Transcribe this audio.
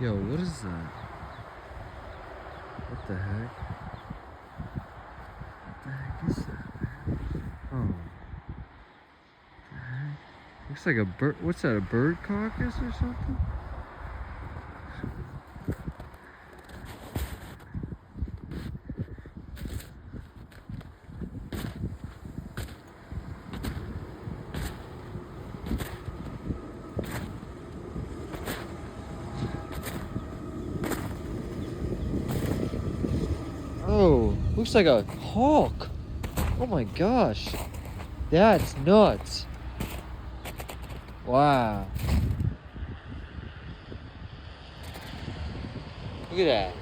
Yo, what is that? What the heck? What the heck is that, man? Oh. What the heck? Looks like a bird. What's that, a bird carcass or something? Oh, looks like a hawk. Oh my gosh. That's nuts. Wow. Look at that.